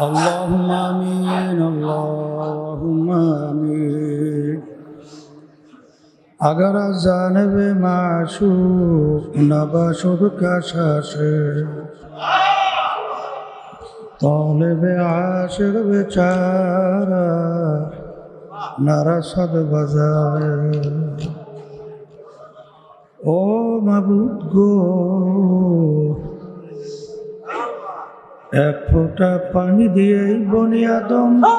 اللهم آمين اللهم آمين अगर जानब माशूक नबाशुद का शाशे तालिब आशिक बेचारा नरसद बजाए ओ मबूद गो एक फोटा पानी दिए बुनियादों पे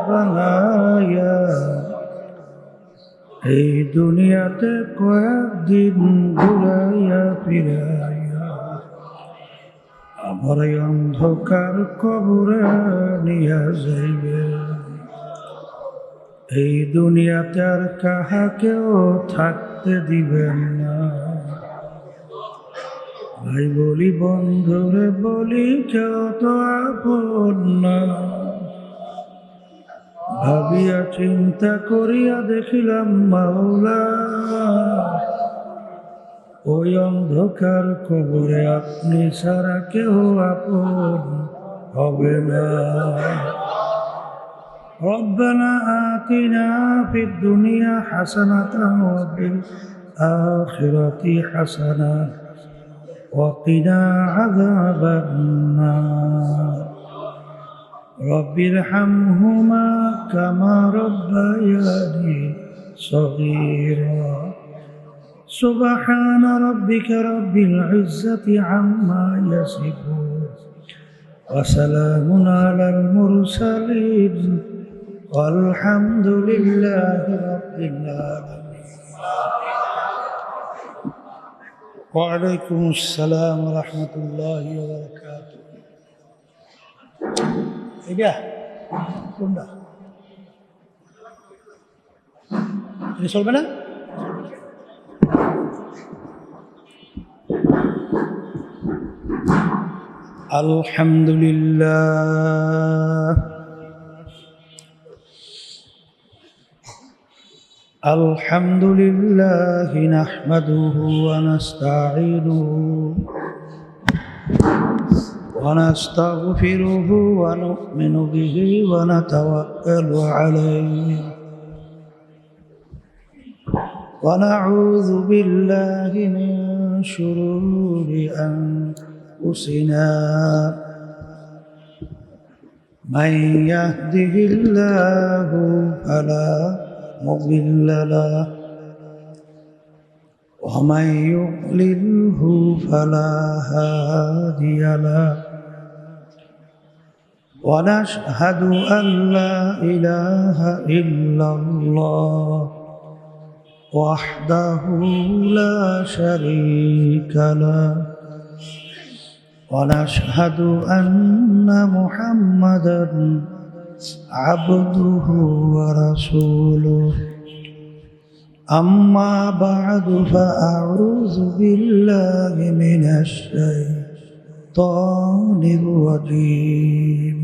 बनाया এই দুনিয়াতে কয়েকদিন ঘুরাইয়া ফিরাইয়া আমার এই অন্ধকার কবরে নিয়া যাইবে। এই দুনিয়াতে আর কাহাকেও থাকতে দিবেন না। ভাই বলি বন্ধুরে বলি কেউ তো আপন না। ভাবিয়া চিন্তা করিয়া দেখিলাম মাওলা ওই অন্ধকার কবরে আপনি ছাড়া কেউ আপন হবে না। রব্বানা আতিনা ফিদ দুনিয়া হাসানাতান ওয়া ফিল আখিরাতি হাসানাতান ওয়া কিনা আযাবান নার। رب ارحمهما كما ربياني صغيرا سبحان ربك رب العزة عما يصفون وسلام على المرسلين والحمد لله رب العالمين. وعليكم السلام ورحمة الله وبركاته. এটা কোনটা এটা চলবে না? আলহামদুলিল্লাহ আলহামদুলিল্লাহ নাহমাদুহু ওয়া নাস্তাঈনুহু ونستغفره ونؤمن به ونتوكل عليه ونعوذ بالله من شرور أنفسنا من يهده الله فلا مضل له ومن يضلله فلا هادي له ونشهد أن لا إله إلا الله وحده لا شريك له ونشهد أن محمدا عبده ورسوله. أما بعد فأعوذ بالله من الشيطان الرجيم.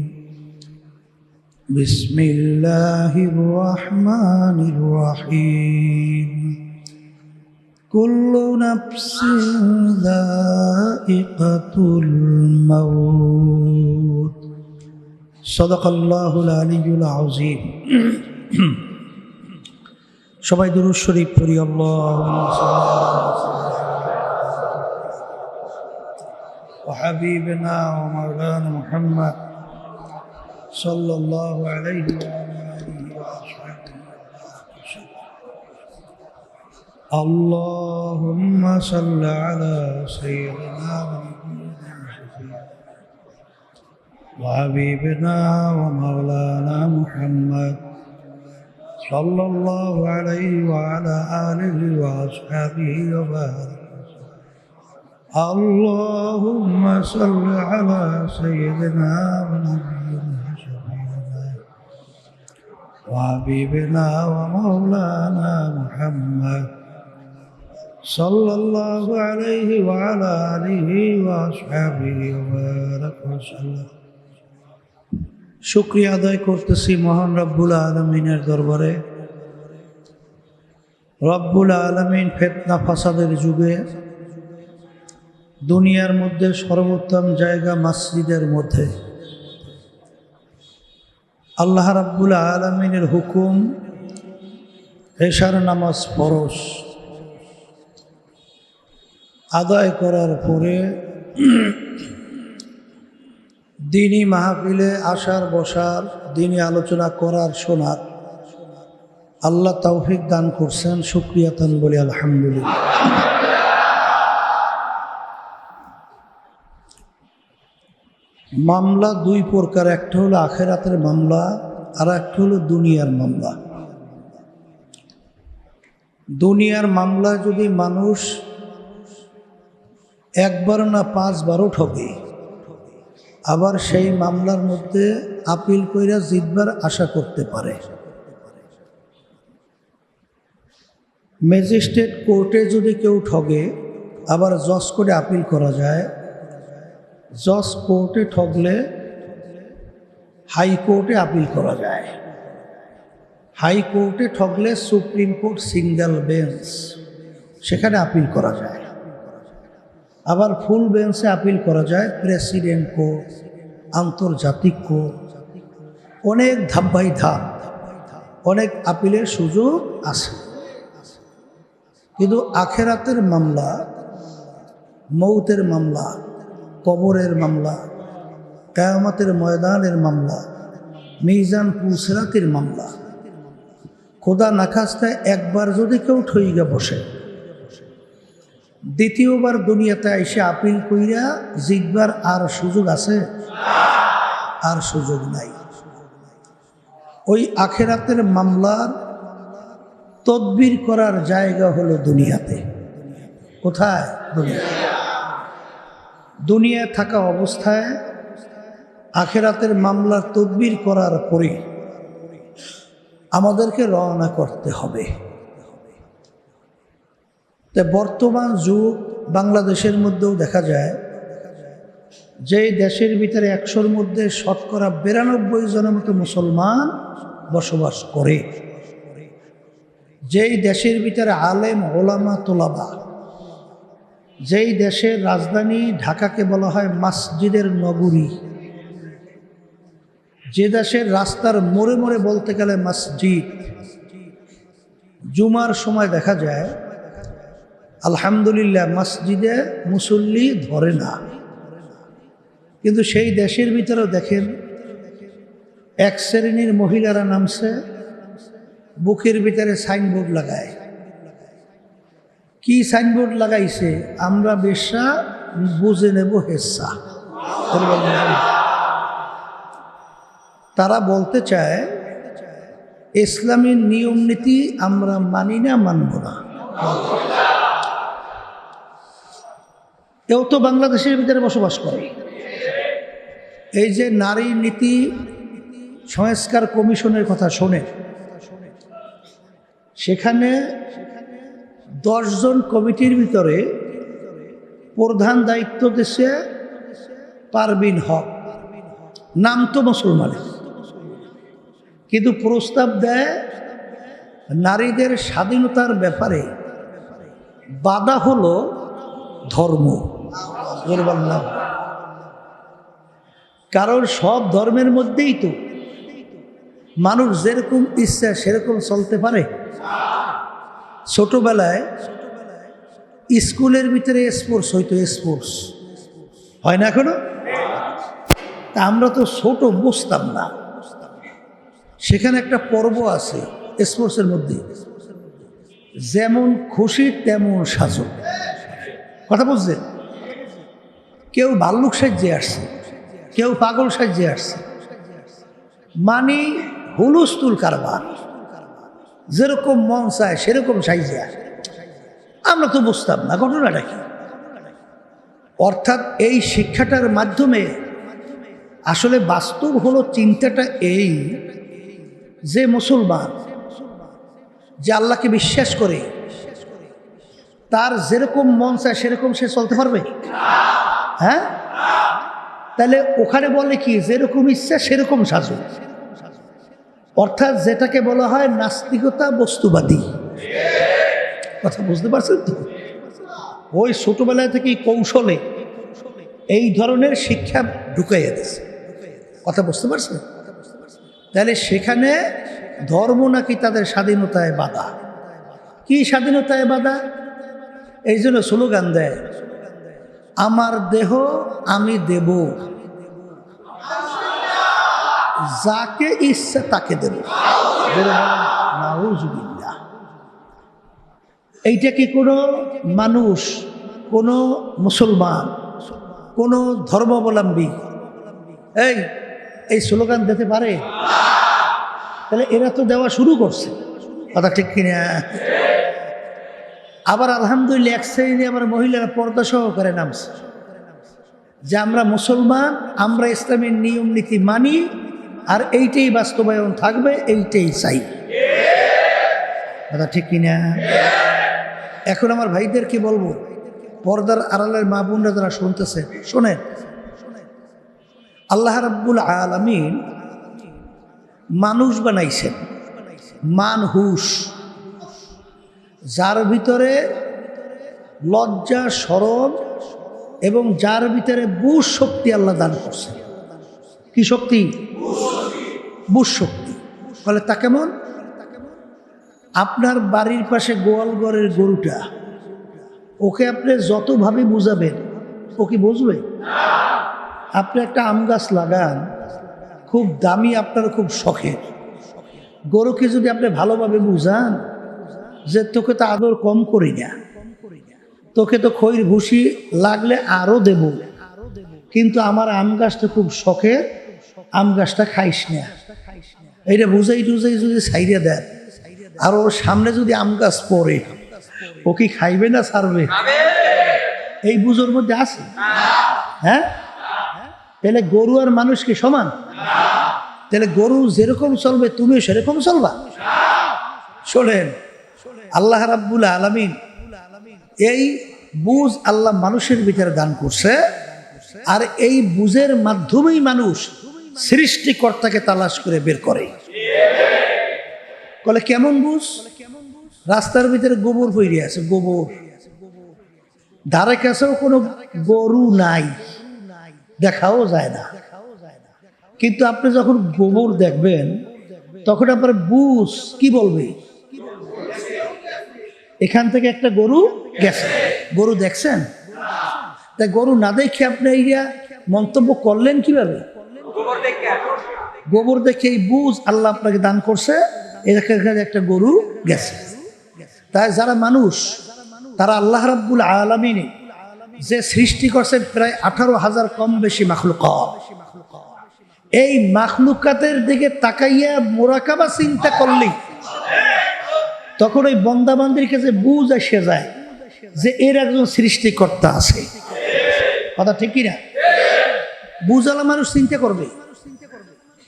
بسم الله الرحمن الرحيم. كل نفس ذائقة الموت. صدق الله العلي العظيم. সবাই দুরূদ শরীফ পড়ি। আল্লাহুম্মা সাল্লি আলা ওয়া হাবিবিনা ওয়া মাওলানা মুহাম্মদ সাল্লাল্লাহু আলাইহি ওয়া আলিহি ওয়া আসহাবিহি। আল্লাহুম্মা সাল্লি আলা সাইয়্যিদিনা ওয়া হাবিবিনা ওয়া মাওলানা মুহাম্মদ صلى الله عليه وعلى آله وأصحابه وبارك. اللهم صل على سيدنا ونبينا شفيعنا وحبيبنا ومولانا محمد صلى الله عليه وعلى آله وأصحابه وبارك وسلم. শুকরিয়া আদায় করতেছি মহান রব্বুল আলামিনের দরবারে। রব্বুল আলামিন ফিতনা ফাসাদের যুগে দুনিয়ার মধ্যে সর্বোত্তম জায়গা মসজিদের মধ্যে আল্লাহ রাব্বুল আলামিনের হুকুম এশার নামাজ ফরজ আদায় করার পরে দিনী মাহফিলে আসার বসার দিনী আলোচনা করার শোনার আল্লাহ তৌফিক দান করছেন, শুকরিয়াতান বলি আলহামদুলিল্লাহ। মামলা দুই প্রকার, একটা হলো আখিরাতের মামলা আর একটা হলো দুনিয়ার মামলা। দুনিয়ার মামলা যদি মানুষ একবার না 5 বারও ঠকে, আবার সেই মামলার মধ্যে আপিল কইরা জিতবার আশা করতে পারে। ম্যাজিস্ট্রেট কোর্টে যদি কেউ ঠগে, আবার জজ কোর্টে আপিল করা যায়। জজ কোর্টে ঠকলে হাইকোর্টে আপিল করা যায়। হাইকোর্টে ঠকলে সুপ্রিম কোর্ট সিঙ্গেল বেঞ্চ, সেখানে আপিল করা যায়। আবার ফুল বেঞ্চে আপিল করা যায়, প্রেসিডেন্ট কোর্ট, আন্তর্জাতিক কোর্ট, অনেক ধাপ বাই ধাপ অনেক আপিলের সুযোগ আছে। কিন্তু আখেরাতের মামলা, মৌতের মামলা, কবরের মামলা, কিয়ামতের ময়দানের মামলা, মিজান পুলসিরাতের মামলা, খোদা নাখাস্তায় একবার যদি কেউ ঠইগা বসে, দ্বিতীয়বার দুনিয়াতে এসে আপিল কইরা জিতবার আর সুযোগ আছে? আর সুযোগ নাই। ওই আখেরাতের মামলার তদবির করার জায়গা হলো দুনিয়াতে। কোথায়? দুনিয়ায় থাকা অবস্থায় আখেরাতের মামলার তদবির করার পরে আমাদেরকে রওনা করতে হবে। তা বর্তমান যুগ বাংলাদেশের মধ্যেও দেখা যায়, যেই দেশের ভিতরে 100-র মধ্যে শতকরা 92 জনের মতো মুসলমান বসবাস করে, যেই দেশের ভিতরে আলেম ওলামা তোলাবা, যেই দেশের রাজধানী ঢাকাকে বলা হয় মসজিদের নগরী, যে দেশের রাস্তার মোড়ে মোড়ে বলতে গেলে মসজিদ, জুমার সময় দেখা যায় আলহামদুলিল্লাহ মসজিদে মুসল্লি ধরে না। কিন্তু সেই দেশের ভিতরেও দেখেন এক শ্রেণীর মহিলারা নামছে, বুকের ভিতরে সাইনবোর্ড লাগায়। কি সাইনবোর্ড লাগাইছে? আমরা বেশ্যা, বুঝে নেব হেসা। তারা বলতে চায় ইসলামী নিয়ম নীতি আমরা মানি না, মানব না। এও তো বাংলাদেশের ভিতরে বসবাস করে। এই যে নারী নীতি সংস্কার কমিশনের কথা শোনে, সেখানে 10 জন কমিটির ভিতরে প্রধান দায়িত্ব দেশে পারভিন হক, নাম তো মুসলমানের, কিন্তু প্রস্তাব দেয় নারীদের স্বাধীনতার ব্যাপারে বাধা হলো ধর্ম। কারণ সব ধর্মের মধ্যেই তো মানুষ যেরকম ইচ্ছা সেরকম চলতে পারে। ছোটবেলায় স্কুলের ভিতরে স্পোর্টস হইতো, স্পোর্টস হয় না এখনো? আমরা তো ছোট বুঝতাম না। সেখানে একটা পর্ব আছে স্পোর্টসের মধ্যে, যেমন খুশি তেমন সাজো। কথা বুঝছেন? কেউ ভাল্লুক সাজিয়ে আসছে, কেউ পাগল সাজিয়ে আসছে, মানে হুলস্থুল কারবার, যেরকম মন চায় সেরকম সাজিয়ে আসে। আমরা তো বুঝতাম না ঘটনাটা কি। অর্থাৎ এই শিক্ষাটার মাধ্যমে আসলে বাস্তব হলো চিন্তাটা এই যে মুসলমান যে আল্লাহকে বিশ্বাস করে, তার যেরকম মন চায় সেরকম সে চলতে পারবে? হ্যাঁ? তাহলে ওখানে বলে কি, যেরকম ইচ্ছা সেরকম সাজো। অর্থাৎ যেটাকে বলা হয় নাস্তিকতা, বস্তুবাদী। কথা বুঝতে পারছেন তো? ওই ছোটবেলা থেকে কৌশলে এই ধরনের শিক্ষা ঢুকাইয়া দিচ্ছে। কথা বুঝতে পারছেন? তাহলে সেখানে ধর্ম নাকি তাদের স্বাধীনতায় বাধা। কি স্বাধীনতায় বাধা? এই জন্য স্লোগান দেয়, আমার দেহ আমি দেব, যাকে ইচ্ছা তাকে দেব। নাউজুবিল্লাহ। এইটা কি কোনো মানুষ, কোনো মুসলমান, কোনো ধর্মাবলম্বী এই স্লোগান দিতে পারে? তাহলে এরা তো দেওয়া শুরু করছে, কথা ঠিক কিনা? আবার আলহামদুলিল্লাহ এক শ্রেণী আবার মহিলারা পর্দা সহকারে নামছে যে আমরা মুসলমান, আমরা ইসলামের নিয়ম নীতি মানি, আর এইটাই বাস্তবায়ন থাকবে, এইটাই চাই, কথা ঠিক কিনা? এখন আমার ভাইদেরকে বলবো, পর্দার আড়ালের মা বোনরা যারা শুনতেছে, শোনেন, আল্লাহ রাব্বুল আলামিন মানুষ বানাইছেন, মানহুস, যার ভিতরে লজ্জা শরম এবং যার ভিতরে বুঝ শক্তি আল্লাহ দান করছে। কি শক্তি? বুঝ শক্তি। বলে তা কেমন? আপনার বাড়ির পাশে গোয়ালঘরের গরুটা, ওকে আপনি যতভাবে বুঝাবেন ও কি বুঝবে? আপনি একটা আম গাছ লাগান, খুব দামি, আপনার খুব শখের, গরুকে যদি আপনি ভালোভাবে বুঝান যে তোকে তো আদর কম করি না, তোকে তো খৈর ভুসি লাগলে আরো দেব, কিন্তু আমার আম গাছটা খুব শখের, আম গাছটা খাইস না, এইটা বুঝাই টুজাই যদি ছাইড়ে দেন, আর ওর সামনে যদি আম গাছ পড়ে, ও কি খাইবে না ছাড়বে? এই বুঝোর মধ্যে আছে? হ্যাঁ? তাহলে গরু আর মানুষ কি সমান? তাহলে গরু যেরকম চলবে তুমিও সেরকম চলবা? শোনেন, আল্লাহ রাব্বুল আলামিন এই বুঝ আল্লাহ মানুষের ভিতরে দান করছে, আর এই বুঝের মাধ্যমেই মানুষ সৃষ্টিকর্তাকে তালাশ করে বের করে। বলে কেমন বুঝ? রাস্তার ভিতরে গোবর পইরে আছে, গোবর, ধারে কাছেও কোনো গরু নাই, দেখাও যায় না, কিন্তু আপনি যখন গোবর দেখবেন তখন আপনার বুঝ কি বলবে? এখান থেকে একটা গরু গেছে। গরু দেখছেন? তাই গরু না দেখে আপনি এইটা মন্তব্য করলেন কিভাবে? গোবর দেখে এই বুঝ আল্লাহ আপনাকে দান করছে, এখানে একটা গরু গেছে। তাই যারা মানুষ, তারা আল্লাহ রাব্বুল আলামিন যে সৃষ্টি করছেন প্রায় 18,000 কম বেশি মাখলুকাত, এই মাখলুকাতের দিকে তাকাইয়া মোরাকাবা চিন্তা করলেই তখন ওই বন্দাবান্দির কাছে বুঝ আসে যায় যে এর একজন সৃষ্টিকর্তা আছে, কথা ঠিক কিনা? বুঝালা মানুষ চিন্তা করবে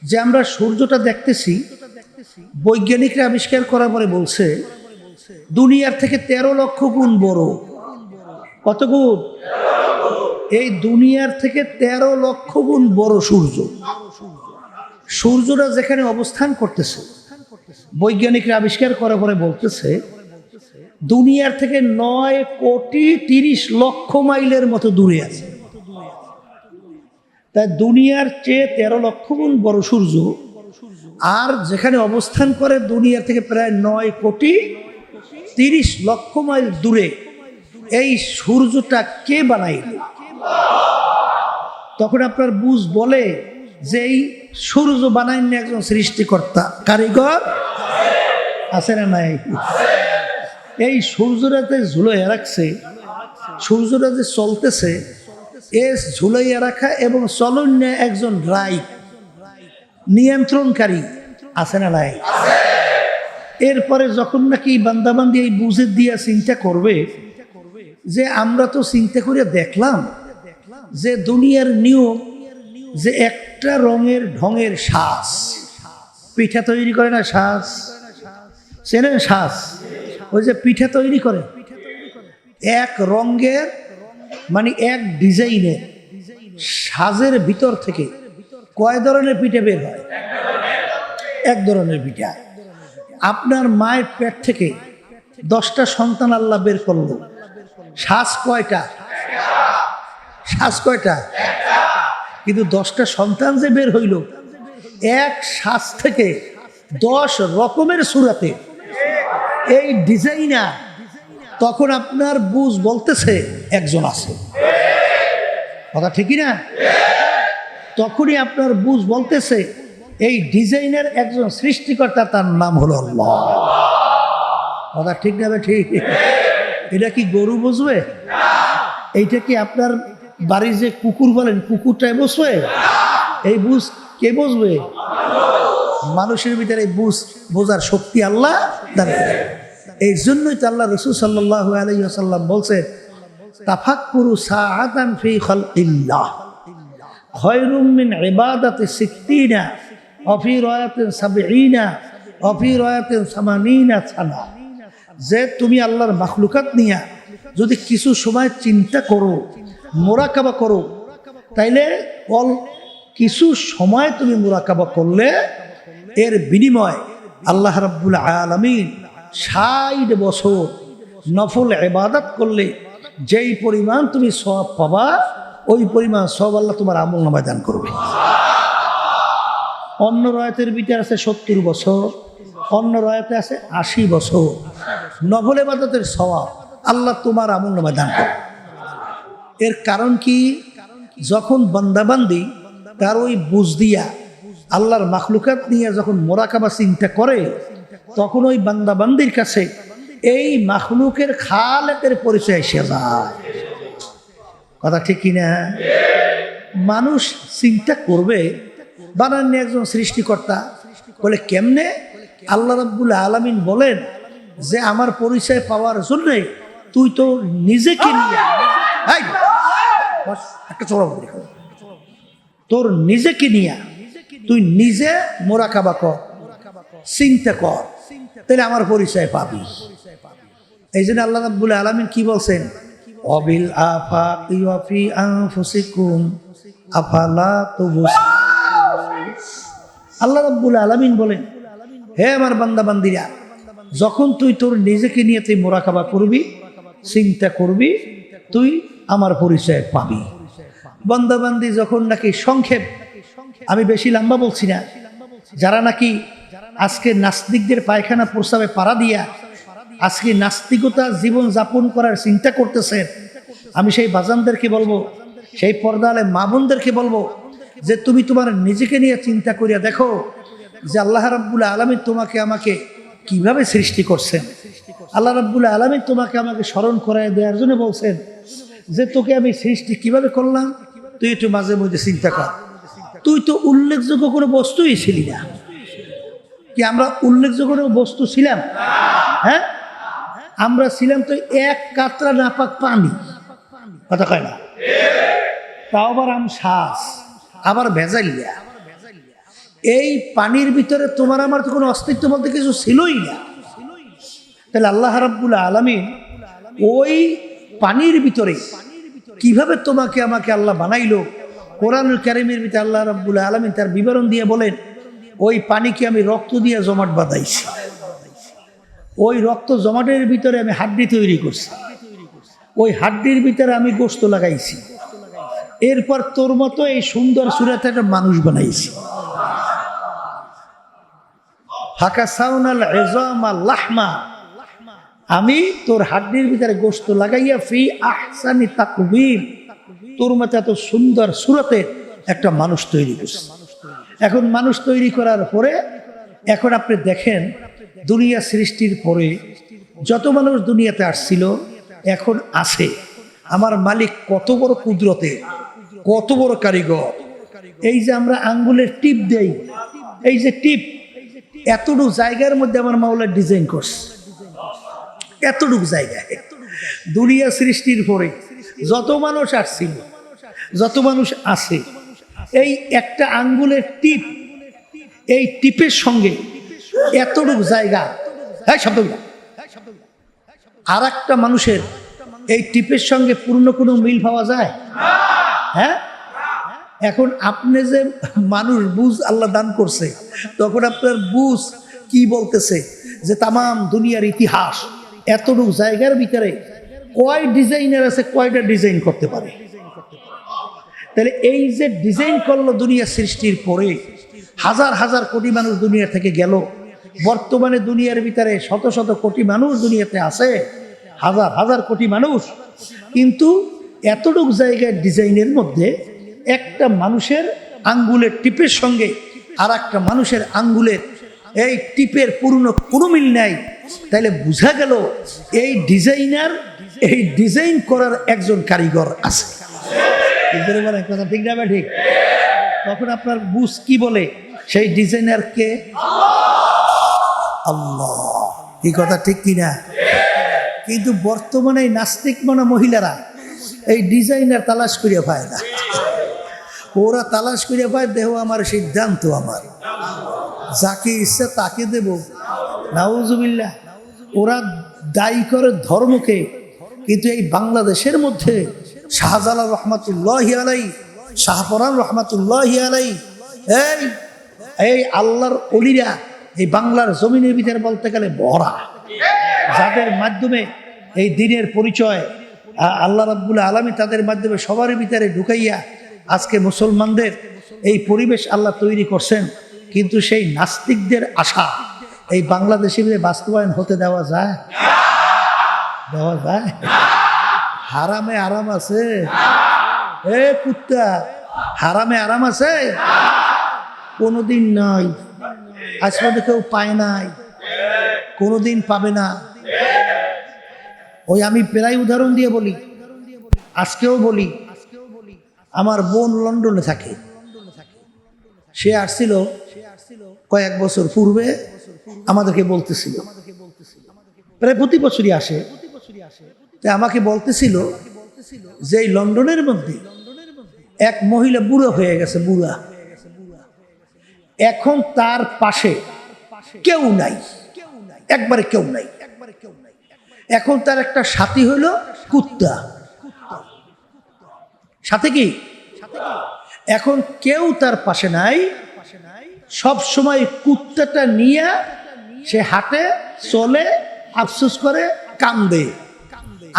যে আমরা সূর্যটা দেখতেছি, বৈজ্ঞানিকরা আবিষ্কার করার পরে বলছে দুনিয়ার থেকে 13 লক্ষ গুণ বড়। কত গুণ? এই দুনিয়ার থেকে 13 লক্ষ গুণ বড় সূর্য। সূর্যটা যেখানে অবস্থান করতেছে, বৈজ্ঞানিকরা আবিষ্কার করার পরে বলতেছে দুনিয়ার থেকে 9,30,00,000 মাইলের মতো দূরে আছে। তাই দুনিয়ার চেয়ে 13 লক্ষ গুণ বড় সূর্য, আর যেখানে অবস্থান করে দুনিয়ার থেকে প্রায় 9,30,00,000 মাইল দূরে, এই সূর্যটা কে বানাইল? তখন আপনার বুঝ বলে যে এই সূর্য বানাইনি একজন সৃষ্টিকর্তা, কারিগর আছে না নাই? এই সূর্যটাতে ঝুলাইয়া রাখছে, সূর্যটা যে চলতেছে, এ ঝুলাইয়া রাখা এবং চলন্য একজন রাইট নিয়ন্ত্রণকারী আছে না নাই? এরপরে যখন নাকি বান্দাবান্দি এই বুঝে দিয়া চিন্তা করবে যে আমরা তো চিন্তা করে দেখলাম যে দুনিয়ার নিয়ম যে একটা রঙের ঢঙের শ্বাস, পিঠা তৈরি করে না শ্বাস, চেনেন শ্বাস? ওই যে পিঠা তৈরি করে এক রঙের, মানে এক ডিজাইনের সাজের ভিতর থেকে কয় ধরনের পিঠা বের হয়? এক ধরনের পিঠা। আপনার মায়ের পেট থেকে 10টা সন্তান আল্লাহ বের করলো, শ্বাস কয়টা? শ্বাস কয়টা? কিন্তু 10টা সন্তান যে বের হইল, এক শ্বাস থেকে 10 রকমের সূরাতে এই ডিজাইনার, তখন আপনার বুঝ বলতেছে একজন আছে। কথা ঠিকই না? তখনই আপনার বুঝ বলতেছে এই ডিজাইনের একজন সৃষ্টিকর্তা, তার নাম হলো আল্লাহ। কথা ঠিক না? ঠিক। এটা কি গরু বুঝবে? এইটা কি আপনার বাড়ির যে কুকুর বলেন, কুকুরটাই বুঝবে? এই বুঝ কে বুঝবে? মানুষের ভিতরে বুঝ বোঝার শক্তি আল্লাহ দান করে। এই জন্যই তো আল্লাহ রাসূল সাল্লাল্লাহু আলাইহি ওয়াসাল্লাম বলছেন, তাফাক্কুরু সাআতান ফি খালকিল্লাহ খায়রুম মিন ইবাদাতি সিত্তিনা ওয়া ফি রায়াতিন সাবঈনা ওয়া ফি রায়াতিন সামানিনা সানা। যে তুমি আল্লাহর মাখলুকাত নিয়ে যদি কিছু সময় চিন্তা করো, মুরাকাবা করো, তাইলে কিছু সময় তুমি মুরাকাবা করলে এর বিনিময় আল্লাহ রাব্বুল আলামিন 60 বছর নফল ইবাদত করলে যেই পরিমাণ তুমি সওয়াব পাবা, ওই পরিমাণ সওয়াব আল্লাহ তোমার আমলনামায় দান করবে। অন্য রায়াতের ভিতরে আছে 70 বছর, অন্য রায়াতে আছে 80 বছর নফল ইবাদতের সওয়াব আল্লাহ তোমার আমলনামায় দান করবে। এর কারণ কি? যখন বান্দাবান্দি তার ওই বুঝ দিয়া আল্লাহর মাখলুকাত নিয়ে যখন মোরাকাবা চিন্তা করে, তখন ওই বান্দাবান্দির কাছে এই মাখলুকের খালেকের পরিচয় এসে যায়। কথা ঠিক কিনা? মানুষ চিন্তা করবে বানাননি একজন সৃষ্টিকর্তা, বলে কেমনে? আল্লাহ রাব্বুল আলামিন বলেন যে আমার পরিচয় পাওয়ার জন্য তুই তো নিজেকে নিয়ে একটা চড়া তোর নিজেকে নিয়ে তুই নিজে মোরাকাবা কর, চিন্তা কর, তাহলে আমার পরিচয় পাবি। এই জন্য আল্লাহ রাব্বুল আলামিন কি বলছেন? অবিল আফাকি ওয়া ফি আনফুসিকুম আফালা তুবসিরুন। আল্লাহ রাব্বুল আলামিন বলেন, হে আমার বান্দা বান্দিরা, যখন তুই তোর নিজেকে নিয়ে তুই মোরাকাবা করবি, চিন্তা করবি, তুই আমার পরিচয় পাবি। বান্দা বান্দি যখন নাকি সংক্ষেপ, আমি বেশি লম্বা বলছি না, যারা নাকি আজকে নাস্তিকদের পায়খানা প্রস্রাবে পাড়া দিয়া আজকে নাস্তিকতা জীবন যাপন করার চিন্তা করতেছেন, আমি সেই বাজানদেরকে বলবো, সেই পর্দালে মা বোনদেরকে বলবো যে তুমি তোমার নিজেকে নিয়ে চিন্তা করিয়া দেখো যে আল্লাহ রাব্বুল আলামিন তোমাকে আমাকে কিভাবে সৃষ্টি করছেন। আল্লাহ রাব্বুল আলামিন তোমাকে আমাকে স্মরণ করায় দেওয়ার জন্য বলছেন যে তোকে আমি সৃষ্টি কিভাবে করলাম, তুই একটু মাঝে মধ্যে চিন্তা কর। তুই তো উল্লেখযোগ্য কোনো বস্তুই ছিলি না। কি আমরা উল্লেখযোগ্য কোনো বস্তু ছিলাম? হ্যাঁ, আমরা ছিলাম তো এক কাতরা নাপাক পানি। কথা কয় না? তাও আবার শ্বাস, আবার ভেজাইয়া। এই পানির ভিতরে তোমার আমার তো কোনো অস্তিত্ব বলতে কিছু ছিলই না। তাহলে আল্লাহ রাব্বুল আলামিন ওই পানির ভিতরে কিভাবে তোমাকে আমাকে আল্লাহ বানাইলো, কোরআনুল কারীমের ভিতরে আল্লাহ রাব্বুল আলামিন তার বিবরণ দিয়ে বলেন, ওই পানিকে আমি রক্ত দিয়ে জমাট বাঁধাইছি, ওই রক্ত জমাটের ভিতরে আমি হাড্ডি তৈরি করছি, ওই হাড্ডির ভিতরে আমি গোশত লাগাইছি, এরপর তোর মতো এই সুন্দর সুরাতে একটা মানুষ বানাইছি। হাকাসাউনাল ইজামা লাহমা, আমি তোর হাড্ডির ভিতরে গোশত লাগাইয়া ফি আহসানি তাকবীর, তোর মতো এত সুন্দর সুরতে একটা মানুষ তৈরি করছি। এখন মানুষ তৈরি করার পরে এখন আপনি দেখেন দুনিয়া সৃষ্টির পরে যত মানুষ দুনিয়াতে আসছিল এখন আছে, আমার মালিক কত বড় কুদরতে, কত বড় কারিগর। এই যে আমরা আঙ্গুলের টিপ দেই, এই যে টিপ, এতটুকু জায়গার মধ্যে আমার মাওলা ডিজাইন করছে। এতটুকু জায়গায় দুনিয়া সৃষ্টির পরে যত মানুষ আসছিল, যত মানুষ আছে, এই একটা আঙ্গুলের টিপ, এই টিপের সঙ্গে এতটুকু জায়গা, আর একটা মানুষের এই টিপের সঙ্গে পূর্ণ কোনো মিল পাওয়া যায়? হ্যাঁ, এখন আপনি যে মানুষ বুঝ আল্লাহ দান করছে, তখন আপনার বুঝ কি বলতেছে যে তামাম দুনিয়ার ইতিহাস এতটুকু জায়গার ভিতরে কয় ডিজাইনার আছে, কয়টা ডিজাইন করতে পারে। তাহলে এই যে ডিজাইন করলো দুনিয়া সৃষ্টির পরে, হাজার হাজার কোটি মানুষ দুনিয়া থেকে গেল। বর্তমানে দুনিয়ার ভিতরে শত শত কোটি মানুষ দুনিয়াতে আছে, হাজার হাজার কোটি মানুষ। কিন্তু এতটুকু জায়গায় ডিজাইনের মধ্যে একটা মানুষের আঙ্গুলের টিপের সঙ্গে আর একটা মানুষের আঙ্গুলের এই টিপের পুরনো কোনো মিল নাই। তাইলে বোঝা গেল এই ডিজাইনার, এই ডিজাইন করার একজন কারিগর আছে। কথা ঠিক না? ঠিক। তখন আপনার বুঝ কি বলে, সেই ডিজাইনার কে? আল্লাহ। এই কথা ঠিক কিনা? কিন্তু বর্তমানে নাস্তিক মনা মহিলারা এই ডিজাইনার তালাশ করিয়া পায় না। ওরা তালাশ করিয়া পায়, দেহ আমার সিদ্ধান্ত, আমার যাকে ইচ্ছা তাকে দেব। নাউজুবিল্লাহ। ওরা দায়ী করে ধর্মকে। কিন্তু এই বাংলাদেশের মধ্যে শাহজালাল রহমাতুল্লাহি আলাই, শাহপরান রহমাতুল্লাহি আলাই, এই আল্লাহর অলিরা এই বাংলার জমিনের ভিতরে বলতে গেলে ভরা, যাদের মাধ্যমে এই দিনের পরিচয় আল্লাহ রাব্বুল আলামিন তাদের মাধ্যমে সবার ভিতরে ঢুকাইয়া আজকে মুসলমানদের এই পরিবেশ আল্লাহ তৈরি করছেন। কিন্তু সেই নাস্তিকদের আশা এই বাংলাদেশে বাস্তবায়ন হতে দেওয়া যায়? দেওয়া যায়? হারামে আরাম আছে? এ কুত্তা, হারামে আরাম আছে? কোনোদিন নাই। আজ পর্যন্ত কেউ পায় নাই, কোনোদিন পাবে না। ওই আমি প্রায় উদাহরণ দিয়ে বলি, আজকেও বলি, আমার বোন লন্ডনে থাকে। সে আসছিল কয়েক বছর পূর্বে, আমাদেরকে বলতেছিল, প্রায় প্রতি বছরই আসে, আমাকে বলতেছিল যে এই লন্ডনের মধ্যে এক মহিলা বুড়ো হয়ে গেছে, বুড়া। এখন তার পাশে কেউ নাই, একবারে কেউ নাই। এখন তার একটা সাথী হলো কুত্তা। সাথে কি? এখন কেউ তার পাশে নাই, সব সময় কুত্তাটা নিয়ে সে হাঁটে, চলে, আফসোস করে, কান্দে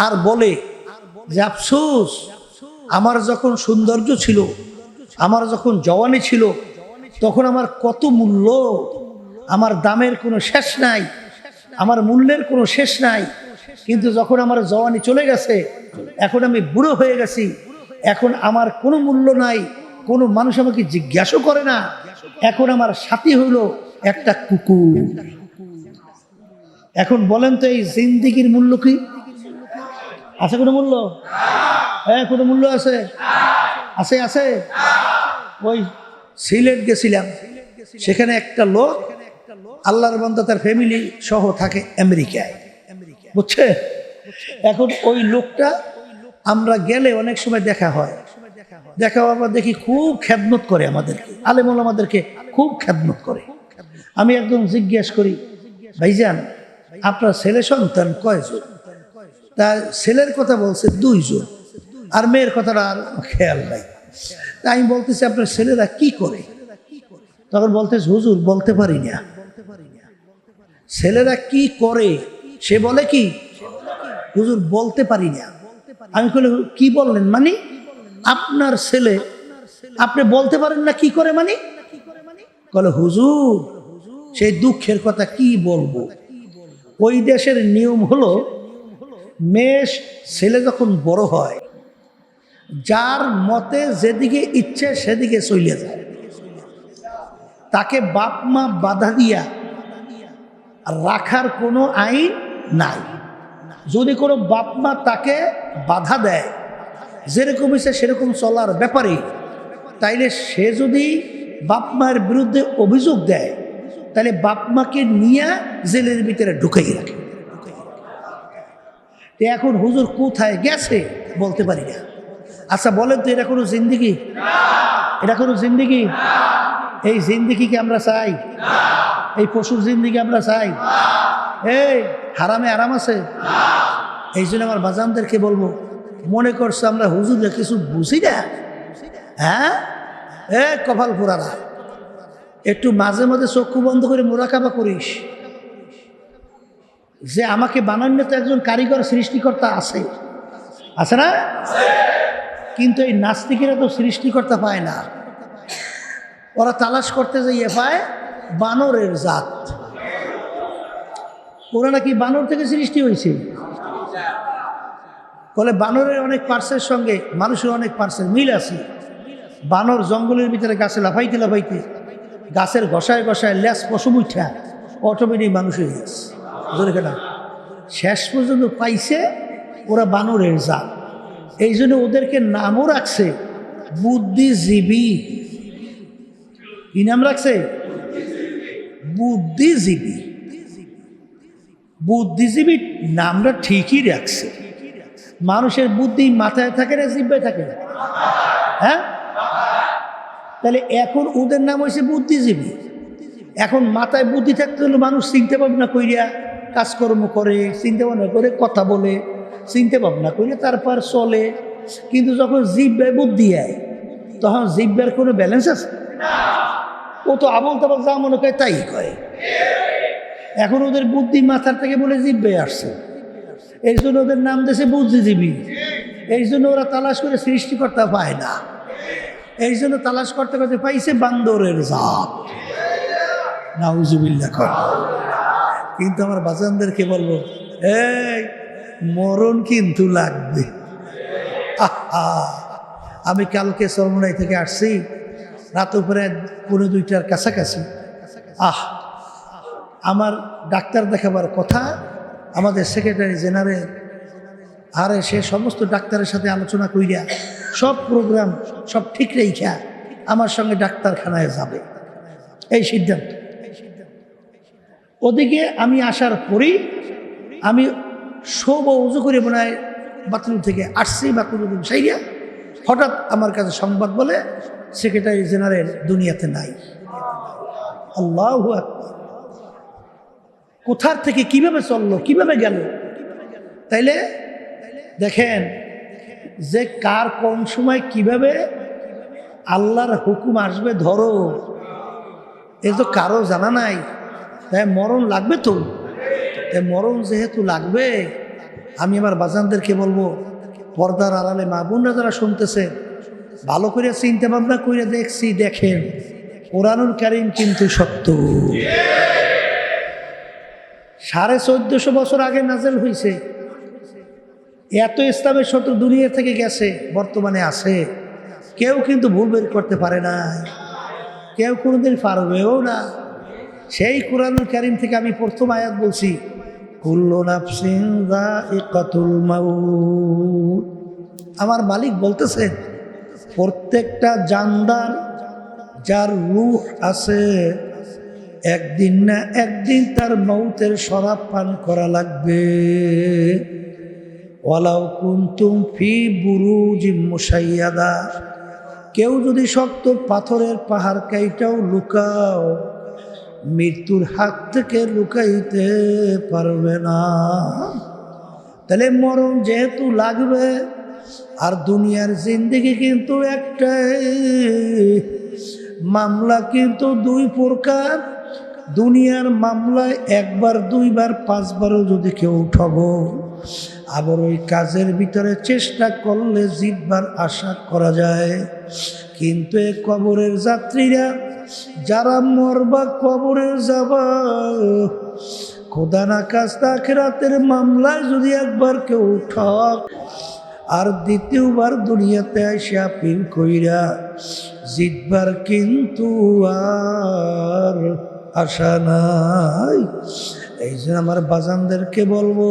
আর বলে যে আফসোস, আমার যখন সৌন্দর্য ছিল, আমার যখন জওয়ানি ছিল, তখন আমার কত মূল্য, আমার দামের কোনো শেষ নাই, আমার মূল্যের কোনো শেষ নাই। কিন্তু যখন আমার জওয়ানি চলে গেছে, এখন আমি বুড়ো হয়ে গেছি, এখন আমার কোনো মূল্য নাই, কোনো মানুষ আমাকে জিজ্ঞাসা করে না। এখন আমার সাথী হইল একটা কুকুর। এখন বলেন তো, এই জিন্দেগির মূল্য কি আছে? কোনো মূল্য? হ্যাঁ, কোনো মূল্য আছে? আছে, আছে। ওই সিলেট গেছিলাম, সেখানে একটা লোক, আল্লাহর বান্দা, তার ফ্যামিলি সহ থাকে আমেরিকায়, বুঝছে? এখন ওই লোকটা আমরা গেলে অনেক সময় দেখা হয়, দেখা হওয়ার পর দেখি খুব খেদমত করে আমাদেরকে, আলেম ওলামাদেরকে খুব খেদমত করে। আমি একদম জিজ্ঞেস করি, ভাইজান আপনার ছেলে সন্তান কয়জন? তার ছেলের কথা বলছে 2 জন, আর মেয়ের কথাটা আর খেয়াল নাই। তা আমি বলতেছি আপনার ছেলেরা কি করে? তখন বলতেছে হুজুর বলতে পারি না। ছেলেরা কি করে? সে বলে কি, হুজুর বলতে পারি না। আমি বলি কি বললেন? মানে আপনার ছেলে আপনি বলতে পারেন না কি করে? মানে বলে হুজুর সেই দুঃখের কথা কি বলবো। ওই দেশের নিয়ম হলো, মেয়ে ছেলে যখন বড় হয়, যার মতে যেদিকে ইচ্ছে সেদিকে চলে যায়, তাকে বাপ মা বাধা দিয়া রাখার কোনো আইন নাই। যদি কোনো বাপ মা তাকে বাধা দেয়, যেরকম ইচ্ছে সেরকম চলার ব্যাপারে, তাইলে সে যদি বাপ মায়ের বিরুদ্ধে অভিযোগ দেয়, তাহলে বাপ মাকে নিয়ে জেলের ভিতরে ঢুকাই রাখে। এখন হুজুর কোথায় গেছে বলতে পারি না। আচ্ছা বলেন তো, এটা কোনো জিন্দেগি? এটা কোনো জিন্দেগি? এই জিন্দেগিকে আমরা চাই? এই পশুর জিন্দেগি আমরা চাই? এই হারামে আরাম আছে? এই জন্য আমার বাজানদেরকে বলবো, মনে করছে আমরা হুজুরে কিছু বুঝি না? হ্যাঁ, কপাল পোড়ারা, একটু মাঝে মাঝে চক্ষু বন্ধ করে মোরাকাবা করিস যে আমাকে বানানোর তো একজন কারিগর, সৃষ্টিকর্তা আছে, আছে না? কিন্তু এই নাস্তিকেরা তো সৃষ্টিকর্তা পায় না। ওরা তালাশ করতে যাইয়ে পায় বানরের জাত। ওরা নাকি বানর থেকে সৃষ্টি হয়েছে। বলে বানরের অনেক পার্সের সঙ্গে মানুষের অনেক পার্সের মিল আছে। বানর জঙ্গলের ভিতরে গাছে লাফাইতে লাফাইতে গাছের ঘষায় ঘষায় ল্যাস পশম উঠা অটোমেটিক মানুষ হয়ে গেছে। না, শেষ পর্যন্ত পাইছে ওরা বানরের জাত। এই জন্য ওদেরকে নামও রাখছে বুদ্ধিজীবী। কি নাম রাখছে? বুদ্ধিজীবী। বুদ্ধিজীবী নামটা ঠিকই রাখছে। মানুষের বুদ্ধি মাথায় থাকে না জিহ্বায় থাকে? হ্যাঁ, তাহলে এখন ওদের নাম হয়েছে বুদ্ধিজীবী। এখন মাথায় বুদ্ধি থাকতে হলে মানুষ চিন্তা ভাবনা কইরা কাজকর্ম করে, চিন্তা ভাবনা করে কথা বলে, চিন্তা ভাবনা করে তারপর চলে। কিন্তু যখন জিহ্বায় বুদ্ধি আয় তখন জিহ্বার কোনো ব্যালেন্স আছে? ও তো আবল তাবল যা মনে করে তাই করে। এখন ওদের বুদ্ধি মাথার থেকে বলে জিহ্বায় আসছে, এই জন্য ওদের নাম দিয়েছে বুদ্ধিজীবী। এই জন্য ওরা তালাশ করে সৃষ্টিকর্তা পায় না, এই জন্য তালাশ করতে করতে পাইছে বান্দরের জাত। নাউজুবিল্লাহ। কিন্তু আমার বাজানদেরকে বলবো, এই মরণ কিন্তু লাগবে। আমি কালকে চরমনাই থেকে আসছি, রাত উপরে 1:30টার কাছাকাছি। আমার ডাক্তার দেখাবার কথা, আমাদের সেক্রেটারি জেনারেল, আরে সে সমস্ত ডাক্তারের সাথে আলোচনা কইরা সব প্রোগ্রাম সব ঠিক রেখা আমার সঙ্গে ডাক্তারখানায় যাবে, এই সিদ্ধান্ত। ওদিকে আমি আসার পরেই আমি সব উজু করে মনে হয় বাথরুম থেকে আসছি, বাথরুম সাইয়া হঠাৎ আমার কাছে সংবাদ বলে সেক্রেটারি জেনারেল দুনিয়াতে নাই। আল্লাহু আকবার। কোথার থেকে কিভাবে চললো, কিভাবে গেল? তাইলে দেখেন যে কার কোন সময় কিভাবে আল্লাহর হুকুম আসবে ধরো, এ তো কারো জানা নাই। তাই মরণ লাগবে তো। তাই মরণ যেহেতু লাগবে, আমি আমার বাজানদেরকে বলবো, পর্দার আড়ালে মা বোনরা যারা শুনতেছে, ভালো করে চিন্তা ভাবনা করে দেখছি, দেখেন কোরআনুল কারীম কিন্তু সত্য। 1450 বছর আগে নাজেল হয়েছে। এত ইসলামের সত্য দুনিয়া থেকে গেছে, বর্তমানে আছে। কেউ কিন্তু ভুল বের করতে পারে না, কেউ কোনোদিন পারবেও না। সেই কোরআনুল কারীম থেকে আমি প্রথম আয়াত বলছি, কুল্লু নাফসিন যায়িকাতুল মাউত। আমার মালিক বলতেছেন, প্রত্যেকটা জানদার যার রূহ আছে, একদিন না একদিন তার মৌতের শরাব পান করা লাগবে। ওয়ালাউ কুনতুম ফি বুরুজিম মুশাইয়াদা। কেউ যদি শক্ত পাথরের পাহাড় কাইটাও লুকাও, মৃত্যুর হাত থেকে লুকাইতে পারবে না। তাহলে মরণ যেহেতু লাগবে, আর দুনিয়ার জিন্দেগি কিন্তু একটাই, মামলা কিন্তু 2 প্রকার। দুনিয়ার মামলায় 1 বার 2 বার 5 বারও যদি কেউ উঠাবো, আবার ওই কাজের ভিতরে চেষ্টা করলে জিতবার আশা করা যায়। কিন্তু এই কবরের যাত্রীরা যারা মরবা, কবরে যাবা, খোদা না কাস্তা আখিরাতের মামলায় যদি একবার কেউ উঠাক, আর দ্বিতীয়বার দুনিয়াতে এসে আপিল কইরা জিতবার কিন্তু আর আশা নাই। এই জন্য আমার বাজানদেরকে বলবো,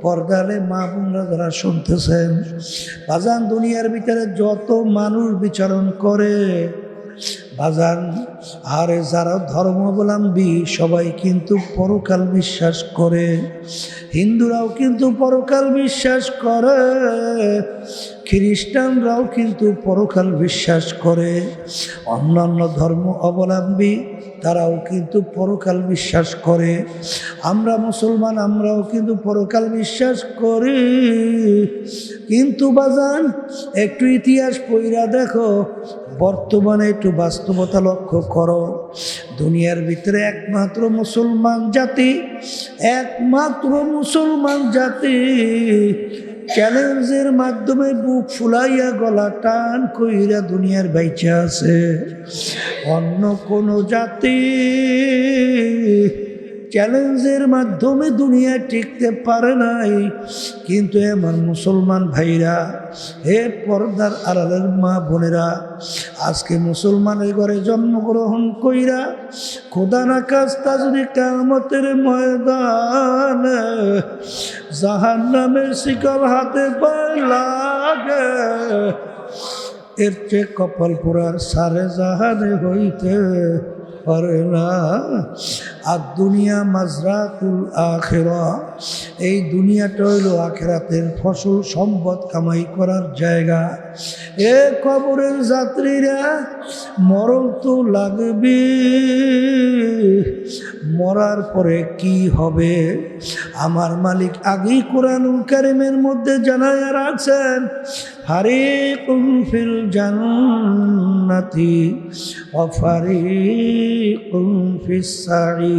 পর্দালে মা বোনরা যারা শুনতেছেন, বাজান দুনিয়ার ভিতরে যত মানুষ বিচরণ করে বাজান, আর যারা ধর্মাবলম্বী সবাই কিন্তু পরকাল বিশ্বাস করে। হিন্দুরাও কিন্তু পরকাল বিশ্বাস করে, খ্রিস্টানরাও কিন্তু পরকাল বিশ্বাস করে, অন্যান্য ধর্ম অবলম্বী তারাও কিন্তু পরকাল বিশ্বাস করে। আমরা মুসলমান, আমরাও কিন্তু পরকাল বিশ্বাস করি। কিন্তু বাজান একটু ইতিহাস পড়া দেখো, বর্তমানে একটু বাস্তবতা লক্ষ্য করো। দুনিয়ার ভিতরে একমাত্র মুসলমান জাতি চ্যালেঞ্জের মাধ্যমে বুক ফুলাইয়া গলা টান কইরা দুনিয়ার বাইচা আছে। অন্য কোন জাতি চ্যালেঞ্জের মাধ্যমে দুনিয়া টিকতে পারে নাই, কিন্তু আমার মুসলমান ভাইরা, হে পর্দার আড়ালের মা বোনেরা, আজকে মুসলমানের ঘরে জন্মগ্রহণ কইরা খোদা না কাস্তা যদি কিয়ামতের ময়দানে জাহান্নামের শিকল হাতে পায় লাগে, এর চেয়ে কপাল পোড়ার সারে জাহানে হইতে পারে না। আর দুনিয়া মাজরাতুল আখিরা, এই দুনিয়াটা হইল আখিরাতের ফসল সম্পদ কামাই করার জায়গা। এ কবরের যাত্রীরা, মরণ তো লাগবে, মরার পরে কি হবে আমার মালিক আগেই কোরআনুল কারীমের মধ্যে জানায়া রাখছেন, ফারিকুন ফিল জান্নাতি ওয়া ফারিকুন ফিস সাঈর।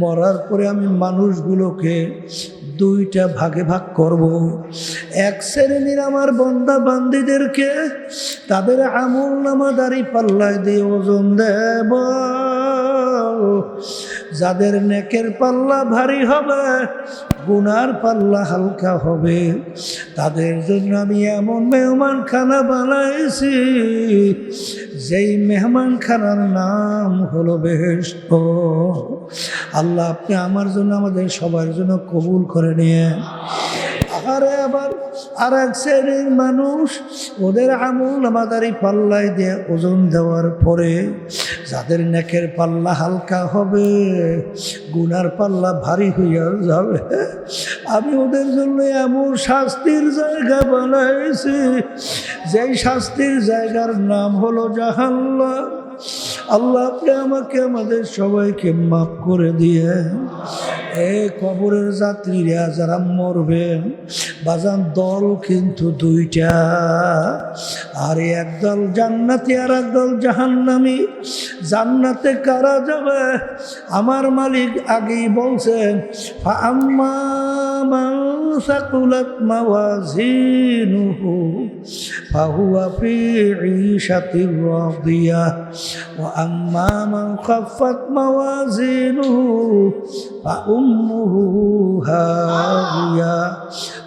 মরার পরে আমি মানুষগুলোকে দুইটা ভাগে ভাগ করব। এক শ্রেণীর আমার বান্দা বান্দীদেরকে তাদের আমল নামা দাড়ি পাল্লায় দিয়ে ওজন দেব, যাদের নেকের পাল্লা ভারী হবে, গুনার পাল্লা হালকা হবে, তাদের জন্য আমি এমন মেহমানখানা বানাইছি, যেই মেহমানখানার নাম হলো বেহেশত। আল্লাহ আপনি আমার জন্য, আমাদের সবার জন্য কবুল করে নিয়ে। আরে আবার আর এক শ্রেণীর মানুষ, ওদের আমল নামাদারি পাল্লায় দিয়ে ওজন দেওয়ার পরে যাদের নেকের পাল্লা হালকা হবে, গুনার পাল্লা ভারী হইয়া যাবে, আমি ওদের জন্য এমন শাস্তির জায়গা বানাইছি, যেই শাস্তির জায়গার নাম হলো জাহান্নাম। আল্লাহ আপনি আমাকে, আমাদের সবাইকে মাফ করে দিয়ে। এই কবরের যাত্রীরা যারা মরবেন বাজান, দল কিন্তু দুইটা, আর একদল জান্নাতি আর একদল জাহান্নামী। জান্নাতে কারা যাবে আমার মালিক আগেই বলছেন, ফাআম্মা মান সাকুলাত মাওয়াজিনুহু ফাহুয়া ফি ঈশাতির রাদিয়াহ ওয়া আম্মা মান খাফফাত মাওয়াজিনুহু ফাউম্মুহু হাওিয়া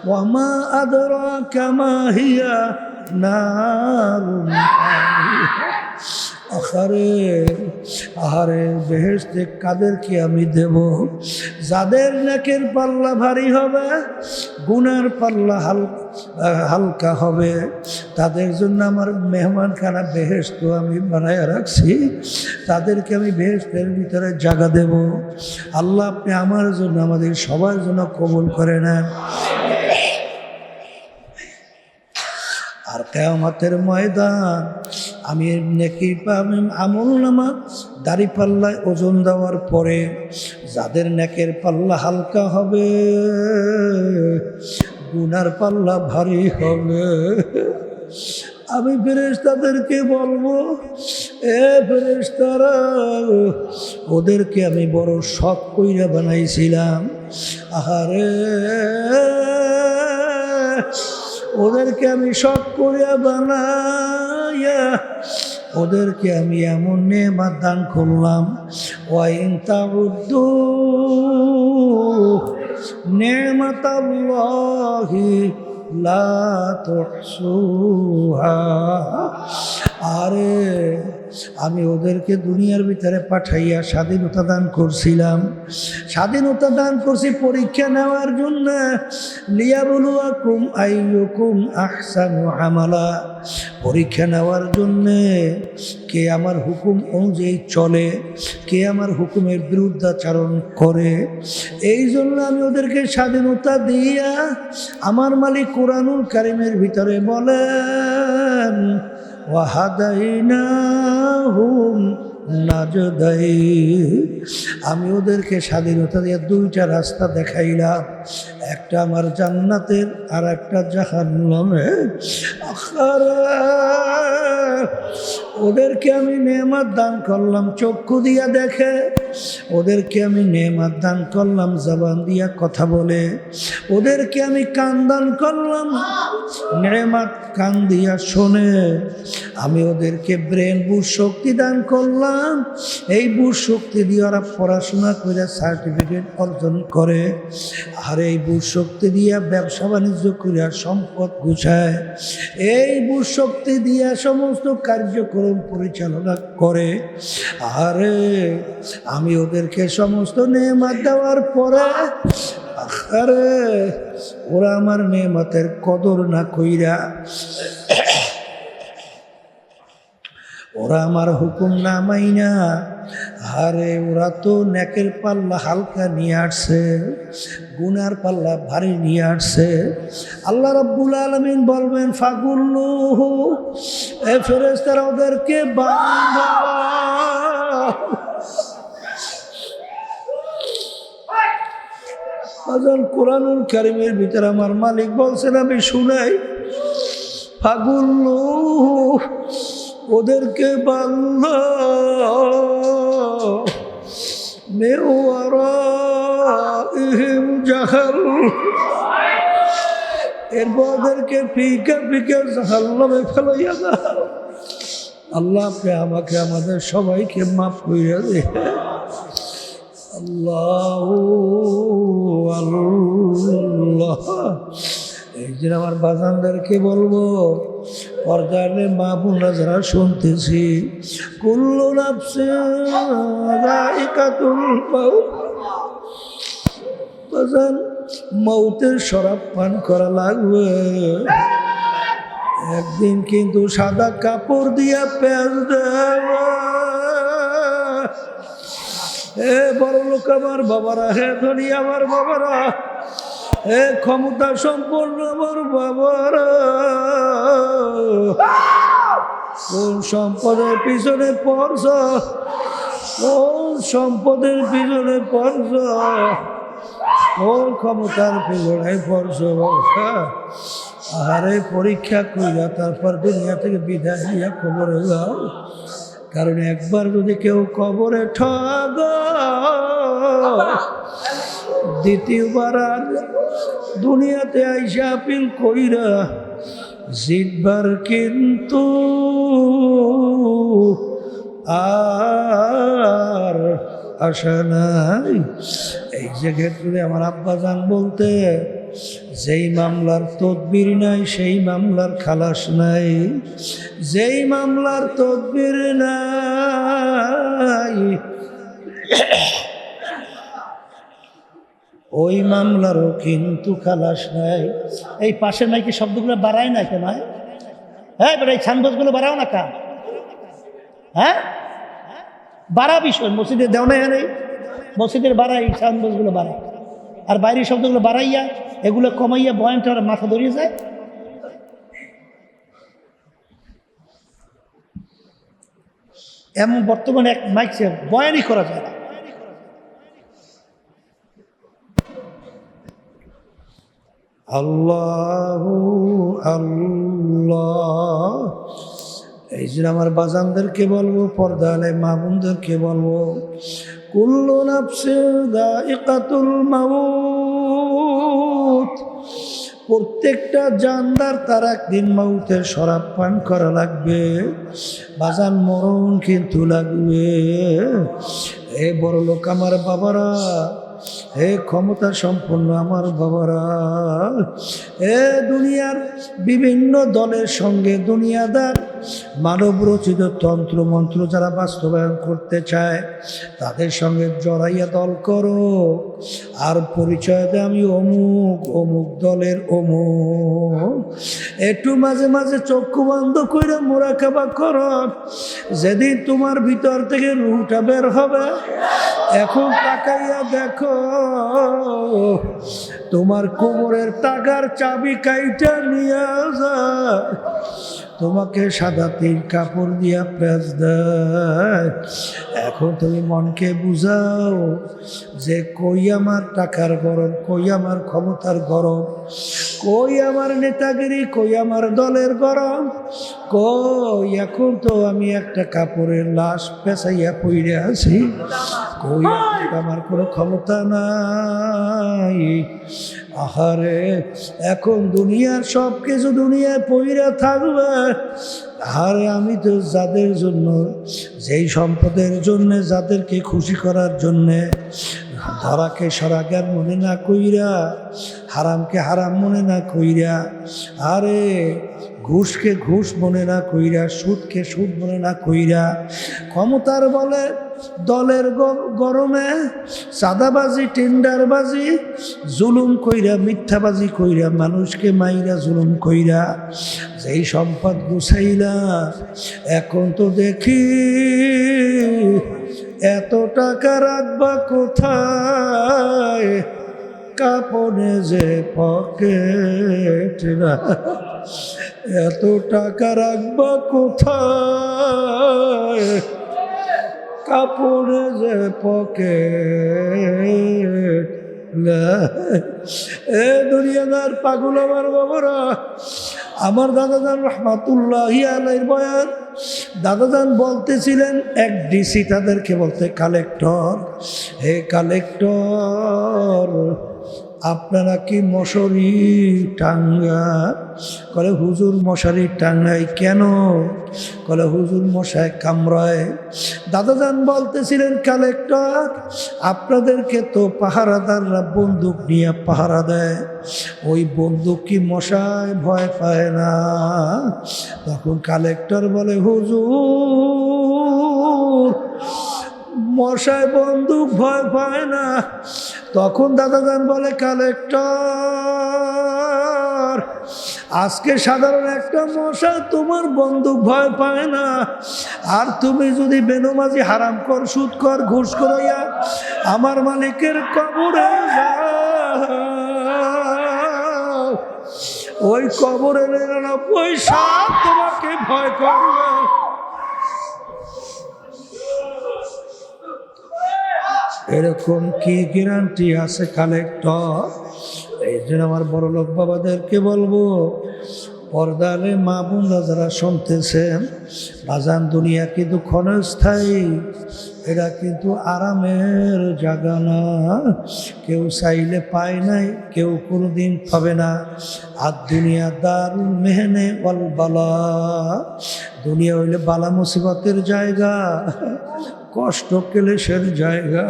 ওয়া মা আদরাকা মা হিয়া নারুন হামিয়া। আহারে বেহেশতে কাদেরকে আমি দেব? যাদের নেকের পাল্লা ভারী হবে, গুনার পাল্লা হালকা হবে, তাদের জন্য আমার মেহমানখানা বেহেশত আমি বানায় রাখছি, তাদেরকে আমি বেহেশতের ভিতরে জায়গা দেব। আল্লাহ আপনি আমার জন্য, আমাদের সবার জন্য কবুল করে নেন। আর কিয়ামতের ময়দান আমি নেকি আমি আমল নামা দাড়ি পাল্লায় ওজন দেওয়ার পরে যাদের নেকের পাল্লা হালকা হবে, গুনার পাল্লা ভারী হবে, আমি ফেরেশতাদেরকে বলবো, এ ফেরেশতারা, ওদেরকে আমি বড় শখ কইরা বানাইছিলাম, আহারে ওদেরকে আমি শখ করিয়া বানাইয়া ওদেরকে আমি এমন নেয়ামত দান করলাম, ওয়াইন তাউদ্দু নেমাতাল্লাহি লা তুহসুহা। আরে আমি ওদেরকে দুনিয়ার ভিতরে পাঠাইয়া স্বাধীনতা দান করছিলাম, স্বাধীনতা দান করছি পরীক্ষা নেওয়ার জন্য, লিয়াবলুয়াকুম আইয়ুকুম আহসানু আমালা, পরীক্ষা নেওয়ার জন্যে কে আমার হুকুম অনুযায়ী চলে, কে আমার হুকুমের বিরুদ্ধাচারণ করে। এই জন্য আমি ওদেরকে স্বাধীনতা দিয়া, আমার মালিক কোরআনুল কারীমের ভিতরে বলেন, ওয়াহাদাইনাহুম নাজদাইন, আমি ওদেরকে স্বাধীনতা দিয়ে দুইটা রাস্তা দেখাইলাম, একটা আমার জান্নাতের আর একটা জাহান্নামের। ওদেরকে আমি নেয়ামত দান করলাম চক্ষু দিয়া দেখে, ওদেরকে আমি নেয়ামত দান করলাম জবান দিয়া কথা বলে, ওদেরকে আমি কান দান করলাম নেয়ামত কান দিয়া শোনে, আমি ওদেরকে ব্রেন বুঝ শক্তি দান করলাম, এই বুঝ শক্তি দিয়ে ওরা পড়াশোনা করে সার্টিফিকেট অর্জন করে, আর এই বুঝ শক্তি দিয়ে ব্যবসা বাণিজ্য করে সম্পদ গুছায়, এই বুঝ শক্তি দিয়ে সমস্ত কার্যক্রম পরিচালনা করে। আরে আমি ওদেরকে সমস্ত নেয়ামত দেওয়ার পরে আরে ওরা আমার নেয়ামতের কদর না কইরা, ওরা আমার হুকুম না মাইনা, আরে ওরা তো নেকের পাল্লা হালকা নিয়ে আসছে, গুনার পাল্লা ভারী নিয়ে আসছে। আল্লাহ রাব্বুল আলামিন বলবেন ফাগুল্লুহু, এ ফেরেশতারা ওদেরকে বাঁধা। আজান কোরআনুল কারীমের ভিতরে আমার মালিক বলছেন, আমি শুনাই, ফাগুল্লুহু ওদেরকে বাঁধা মেওয়ারাইহিম জাহাল, এরপর ওদেরকে ফিকা ফিকা জাহান্নামে ফেলাইয়া দাও। আল্লাহ আপনি আমাকে আমাদের সবাইকে মাফ কইরা দে। আল্লাহু আল্লাহ। এই যে আমার বাজানদেরকে বলবো, পর্দারে মা বোনরা যারা শুনতেছি, কুল্লু নাফসিন যায়িকাতুল মাউত, বাজান মৌতের শরাব পান করা লাগবে, একদিন কিন্তু সাদা কাপড় দিয়া পেঁয়াজ দেওয়া। হে বড় লোক আমার বাবারা, হে ধনী আমার বাবারা, হে ক্ষমতা সম্পন্ন আমার বাবারা, কোন সম্পদের পিছনে পড়ছ, কোন সম্পদের পিছনে পড়ছ, কোন ক্ষমতার পিছনে পড়ছ? আহারে পরীক্ষা কইরা তারপর দুনিয়া থেকে বিদায় নিয়ে কবরে যাও, কারণ একবার যদি কেউ কবরে ঠগ, দ্বিতীয়বার আর দুনিয়াতে আইসা আপিল কইরা জিতবার কিন্তু আর আশা নাই। এই জায়গায় যদি আমার আব্বাজান বলতে, যেই মামলার তদবির নাই সেই মামলার খালাস নাই, যেই মামলার তদবির নাই ওই মামলারও কিন্তু খালাস নাই। এই পাশের মাইকে শব্দগুলো বাড়ায় না কেন? হ্যাঁ বেটা, এই ছানবোজগুলো বাড়াও না কা? হ্যাঁ বাড়া বিষয়, মসজিদের দেও না, নেই মসজিদের বাড়াই, ছানবোজগুলো বাড়ায়, আর বাইরের শব্দগুলো বাড়াইয়া এগুলো কমাইয়া বয়ানটা মাথা ধরিয়ে যায়। এমন বর্তমানে এক মাইকছে বয়ানই করা যায় না। আল্লাহু আল্লাহ। এই জন্য আমার বাজানদেরকে বলবো, পর্দালে মা বোনদেরকে বলবো, কুল্লু নাফসিন যায়িকাতুল মাউত, প্রত্যেকটা জানদার তার একদিন মাউতের শরাব পান করা লাগবে। বাজান মরণ কিন্তু লাগবে। এ বড় লোক আমার বাবারা, হে ক্ষমতা সম্পন্ন আমার বাবারা, এ দুনিয়ার বিভিন্ন দলের সঙ্গে দুনিয়াদার মানব রচিত তন্ত্র মন্ত্র যারা বাস্তবায়ন করতে চায় তাদের সঙ্গে জড়াইয়া দল করো, আর পরিচয় দেয় আমি অমুক অমুক দলের অমুক। একটু মাঝে মাঝে চক্ষু বন্ধ করে মোরাকাবা করো, যেদিন তোমার ভিতর থেকে রুহটা বের হবে, এখন তাকাইয়া দেখো তোমার কোমরের টাকার চাবি কাইটা নিয়ে যায়, তোমাকে সাদা তিন কাপড় দিয়া প্যাঁচ দেয়। এখন তুমি মনকে বুঝাও যে কই আমার টাকার গরম, কই আমার ক্ষমতার গরম, কই আমার নেতাগিরি, কই আমার দলের গরম, কই এখন তো আমি একটা কাপড়ের লাশ পেঁচাইয়া পইরে আছি, কই আমার কোনো ক্ষমতা নাই। আহারে এখন দুনিয়ার সব কিছু দুনিয়ায় পইরা থাকবে, আরে আমি তো যাদের জন্য, যেই সম্পদের জন্য, যাদেরকে খুশি করার জন্যে ধরাকে সরাজ্ঞান মনে না কইরা, হারামকে হারাম মনে না কইরা, আরে ঘুষকে ঘুষ মনে না কইরা, সুদকে সুদ মনে না কইরা, ক্ষমতার বলে দলের গরমে চাঁদাবাজি টেন্ডারবাজি জুলুম কইরা, মিথ্যাবাজি কইরা, মানুষকে মাইরা জুলুম কইরা যেই সম্পদ গুছাইলা, এখন তো দেখি এত টাকা রাখবা কোথায়, কাপড়ে যে পকেট না, এত টাকা রাখবা কোথায়, কাপড়ে যে পকেট না। এ দুনিয়াদার পাগল আমার বাবারা, আমার দাদাজান রহমাতুল্লাহি আলাইহির বয়ান, দাদাজান বলতেছিলেন এক ডিসি তাদেরকে বলতে, কালেক্টর, হে কালেক্টর আপনারা কি মশারি টাঙ্গা? কলে হুজুর মশারি টাঙ্গাই কেন? কলে হুজুর মশায় কামড়ায়। দাদাজান বলতেছিলেন, কালেক্টর আপনাদেরকে তো পাহারাদাররা বন্দুক নিয়ে পাহারা দেয়, ওই বন্দুক কি মশায় ভয় পায় না? তখন কালেক্টর বলে, হুজুর মশায় বন্দুক ভয় পায় না। তখন দাদাজান বলে, কালেক্টর আজকে সাধারণ একটা মশা তোমার বন্দুক ভয় পায় না, আর তুমি যদি বেনমাজি হারাম কর, সুদ কর, ঘুষ করাইয়া আমার মালিকের কবরে যাও, ওই কবরে 99 সাপ তোমাকে ভয় করবে। এরকম কি গ্যারান্টি আছে কালেক্টর? এই জন্য আমার বড় লোক বাবাদেরকে বলবো, পর্দারে মা বোনরা যারা শুনতেছেন, বাজান দুনিয়া কিন্তু ক্ষণস্থায়ী, এরা কিন্তু আরামের জায়গা না। কেউ চাইলে পায় নাই, কেউ কোনোদিন পাবে না। আর দুনিয়া দারুল মেহনে ওয়াল বালা, দুনিয়া হইলে বালা মুসিবতের জায়গা, কষ্ট ক্লেশের জায়গা।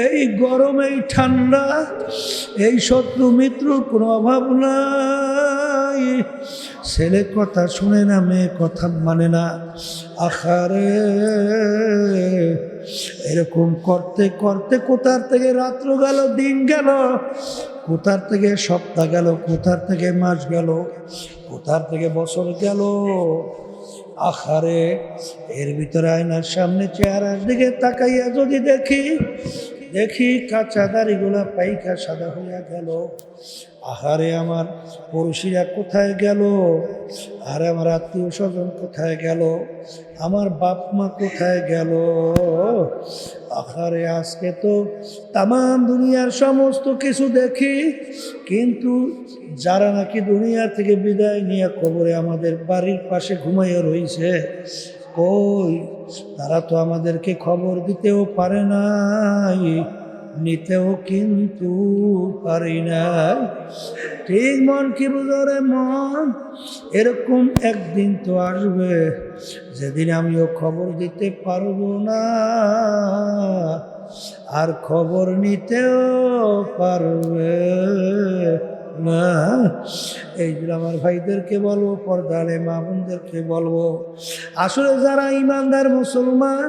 এই গরম, এই ঠান্ডা, এই শত্রু মিত্রর কোনো অভাব নাই। ছেলে কথা শুনে না, মেয়ে কথা মানে না। আখারে এরকম করতে করতে কোথার থেকে রাত্র গেল, দিন গেল, কোথার থেকে সপ্তাহ গেল, কোথার থেকে মাস গেল, কোথার থেকে বছর গেল। আখারে এর ভিতরে আয়নার সামনে চেহারার দিকে তাকাইয়া যদি দেখি কাঁচা দাড়িগুলা পাইকা সাদা হইয়া গেল। আহারে আমার পড়শিরা কোথায় গেল, আরে আমার আত্মীয় স্বজন কোথায় গেল, আমার বাপ মা কোথায় গেল। আহারে আজকে তো তাম দুনিয়ার সমস্ত কিছু দেখি, কিন্তু যারা নাকি দুনিয়া থেকে বিদায় নিয়ে কবরে আমাদের বাড়ির পাশে ঘুমাইয়া রয়েছে, কই তারা তো আমাদেরকে খবর দিতেও পারে নাই, নিতেও কিন্তু পারি না। ঠিক মন কি বুঝরে মন, এরকম একদিন তো আসবে যেদিন আমিও খবর দিতে পারবো না, আর খবর নিতেও পারবে না। এই জন্য আমার ভাইদেরকে বলবো, পর্দারে মা বোনদেরকে বলবো, আসলে যারা ইমানদার মুসলমান,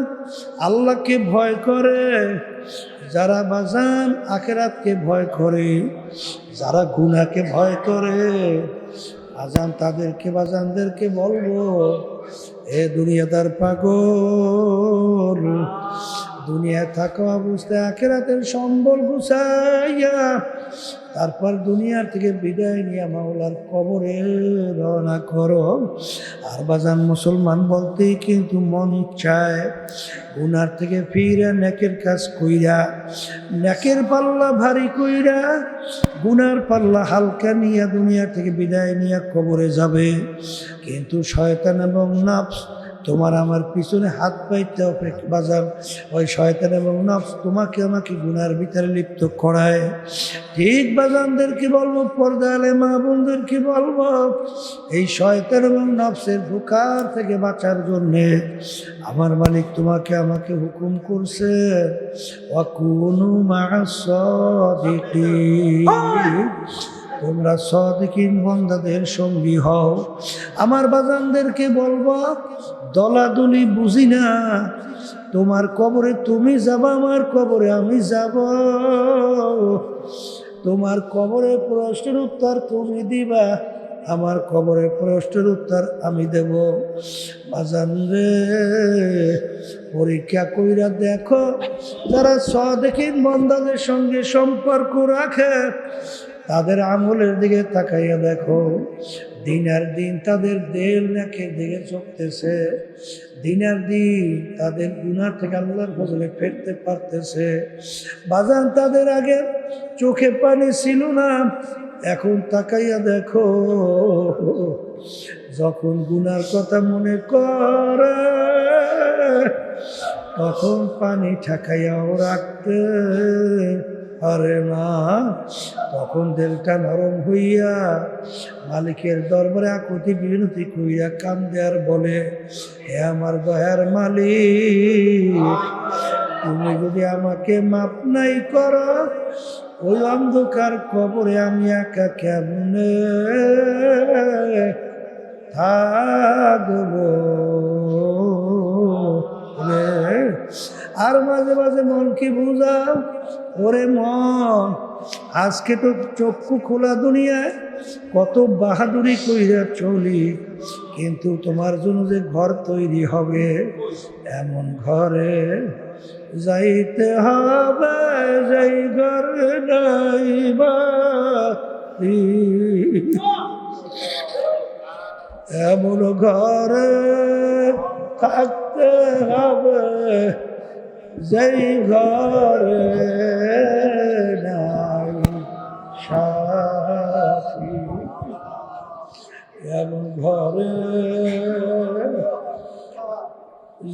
আল্লাহকে ভয় করে, যারা বাজান আখিরাতকে ভয় করে, যারা গুনাহকে ভয় করে, বাজান তাদেরকে, বাজানদেরকে বলবো, এ দুনিয়াদার পাগল, দুনিয়া থাকা অবস্থায় আখিরাতের সম্বল গুছাইয়া তারপর দুনিয়ার থেকে বিদায় নিয়ে মাওলার কবরে রওনা করো। আর বাজান মুসলমান বলতেই কিন্তু মন চায় গুনার থেকে ফিরা নেকের কাজ কইরা, নেকের পাল্লা ভারী কইরা গুনার পাল্লা হালকা নিয়ে দুনিয়া থেকে বিদায় নিয়ে কবরে যাবে। কিন্তু শয়তান এবং নফস তোমার আমার পিছনে হাত পাইতে হবে বাজার। ওই শয়তান এবং নফস তোমাকে আমাকে গুনার ভিতরে লিপ্ত করায়। ঠিক বাজানদেরকে বলবো, পর্দালে মা বোনদেরকে বলবো, এই শয়তান এবং নফসের ধোঁকার থেকে বাঁচার জন্যে আমার মালিক তোমাকে আমাকে হুকুম করছে, ওয়াকুনু মা'আস সাদিকিন, তোমরা সাদিকিন বান্দাদের সঙ্গী হও। আমার বাজানদেরকে বলবো, দলাদলি বুঝি না, তোমার কবরে তুমি যাবা, আমার কবরে আমি যাব। তোমার কবরের প্রশ্নের উত্তর তুমি দিবা, আমার কবরের প্রশ্নের উত্তর আমি দেব। বাজান রে, পরীক্ষা কইরা দেখো, যারা সাদিকিন বান্দাদের সঙ্গে সম্পর্ক রাখে তাদের আমলের দিকে তাকাইয়া দেখো, দিন আর দিন তাদের দেল নাকের দিকে চলতেছে, দিন আর দিন তাদের গুনাহ থেকে আল্লাহর ফজলে ফেরতে পারতেছে। বাজান তাদের আগে চোখে পানি ছিল না, এখন তাকাইয়া দেখো, যখন গুনার কথা মনে করে তখন পানি ঠেকাইয়াও রাখতে পারে না। তখন দিলটা নরম হইয়া মালিকের দরবারে আকুতি বিনতি কইয়া কান্দে আর বলে, হে আমার দয়ার মালিক, তুমি যদি আমাকে মাপ নাই করো, ওই অন্ধকার কবরে আমি একা কেমনে থাকবো রে। আর মাঝে মাঝে মনকে বুঝাও, ওরে মন, আজকে তো চক্ষু খোলা দুনিয়ায় কত বাহাদুরি কইরা চলি, কিন্তু তোমার জন্য যে ঘর তৈরি হবে, এমন ঘরে যাইতে হবে, যাই ঘর নাই বাড়ি, এমন ঘরে থাকতে হবে, যেই ঘরে নাই সাথী, এমন ঘরে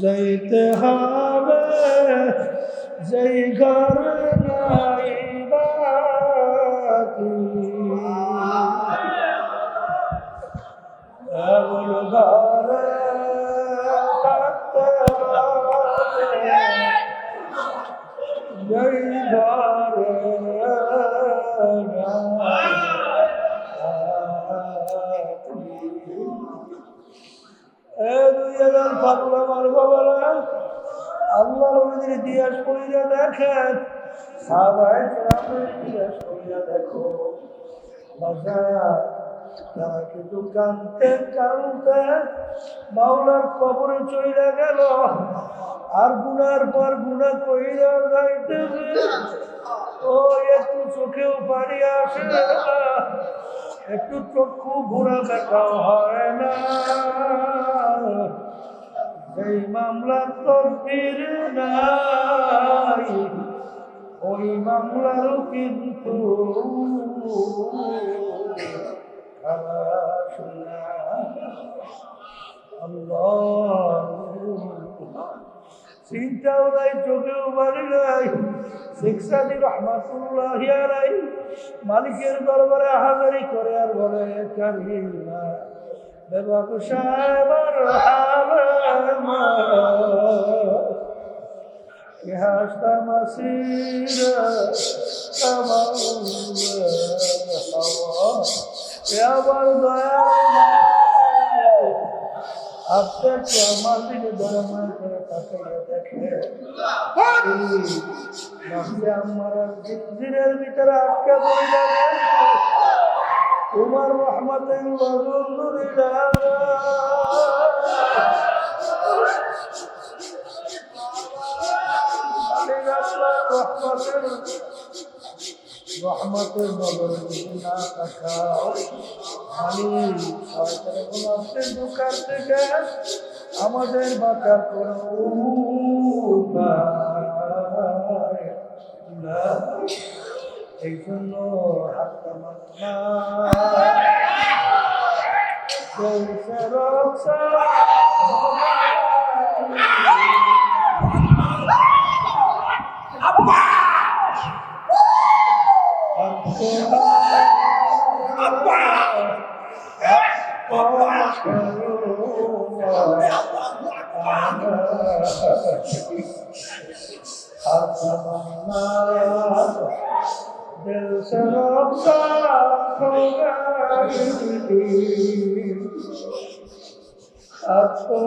যাইতে হবে, যেই ঘরে নাই বাতি, এমন ঘরে থাকতে হবে, যেই ঘরে নাই আল্লাহর ইতিহাস পড়িয়া দেখেন, সাহাবায়ে কেরামের ইতিহাস পড়িয়া দেখো, তারা কিন্তু কাঁদতে কাঁদতে মাওলার কবরে চলে গেল। আর গুনার পর গুনাহ কইরা যাইতেছে, ও একটু চোখেও পানি আসে না, একটু চক্ষু ঘোরা দেখাও হয় না। এই মামলার তদবির নাই, ওই মামলারও কিন্তু চিন্তাও নাই, চোখেও বাড়ি নাই। শেখ সাদি রহমাতুল্লাহি আলাইহি মালিকের দরবারে হাজারি করে আর বলে, কারিনা বেবাক সাহেবার হালামা কে হাসতা মাসিরা কামাউলা হাওয়া, কে আবার দয়া আপনার তো আমার দিকে দরমা করে তাকাইয়া দেখে, আমার জিন্দিরের ভিতরে আটকা পড়ে যাবে, তোমার রহমতের রহমতের নজর যদি না তাকাও, মালিক শয়তানের গোলামদের ধোঁকার থেকে আমাদের বাঁচার কোনো উপায় নাই। এই জন্য হাতটা মাথা दिल से रब्सार होगा अब तो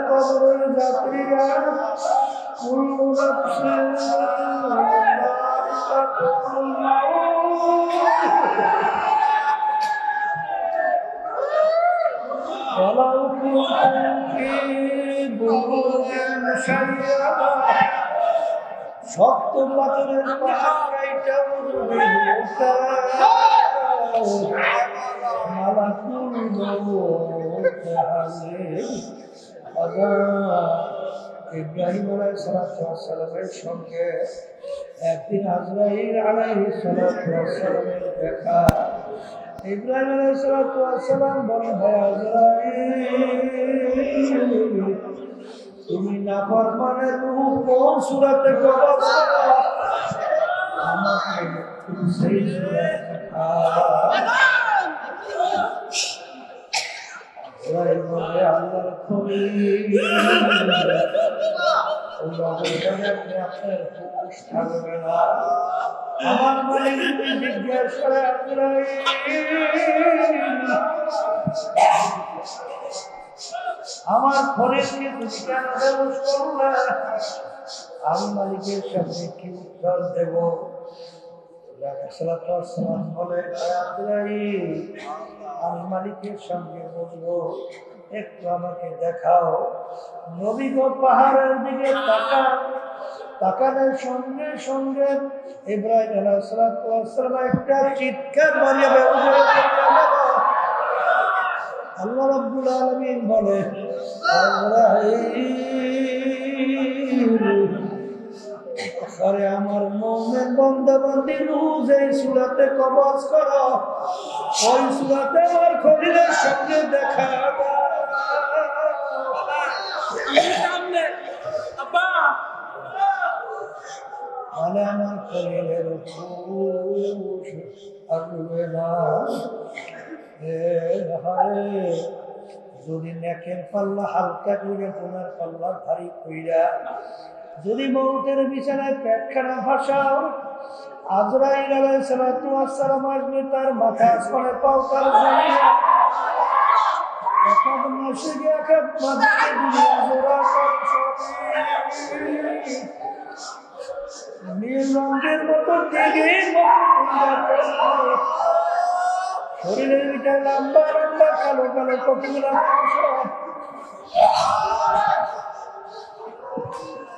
কবরের যাত্রীরা কুল্লু নাফসিন যায়িকাতুল মাউত ওয়ালাউ কুনতুম ফী বুরুজিন মুশাইয়াদা শক্ত পাথরের পাহাড় কাইটা উঠবে মালাকুল মউত হাজির ইব্রাহিম আলাইহিস সালামের সঙ্গে একদিন আজরাইল আলাইহিস সালামের দেখা। ইব্রাহিম আলাইহিস সালাম বলেন, ভাই আজরাইল, তুমি নাফরমানের রূহ কোন সূরাতে কবজ করো? আমাকে সেই সূরা আল্লাহর খলিল আপনার পুরুষ থাকবে না। আমার মালিক জিজ্ঞেস করে, আমার খলিলকে তুমি কেন বেহুশ করলে? আমি মালিকের সামনে কি উত্তর দেব? বলে, আমি মালিকের সঙ্গে বলবো, একটু আমাকে দেখাও। নবী গো পাহাড়ের দিকে তাকান। তাকানোর সঙ্গে সঙ্গে ইব্রাহিম আলাইহিস সালাম একটা চিৎকার মারিয়া বেহুশ হয়ে গেলেন। আল্লাহ রাব্বুল আলামিন বলে, আরে আমার মুমিন বান্দা বান্দি রূহ যেই সূরাতে কবজ করো, ওই সূরাতে আমার খলিলের সঙ্গে দেখা মানে আমার খলিলের আসবে না। যদি নেকের পাল্লা হালকা করে তোমার পাল্লা ভারী কইরা যদি মৌতের বিছানায় পেটখানা ভাসাও, আজরাইল আলাইহিস সালাম আসবে, তার মাথা আসমানে পাও, তার জমিনে একাদ মাসে গিয়ে একাদ মাসে দুনিয়া জোড়া নীল রঙের মতো দিঘির মতো শরীরের ভিতরে লম্বা লম্বা কালো কালো কতগুলা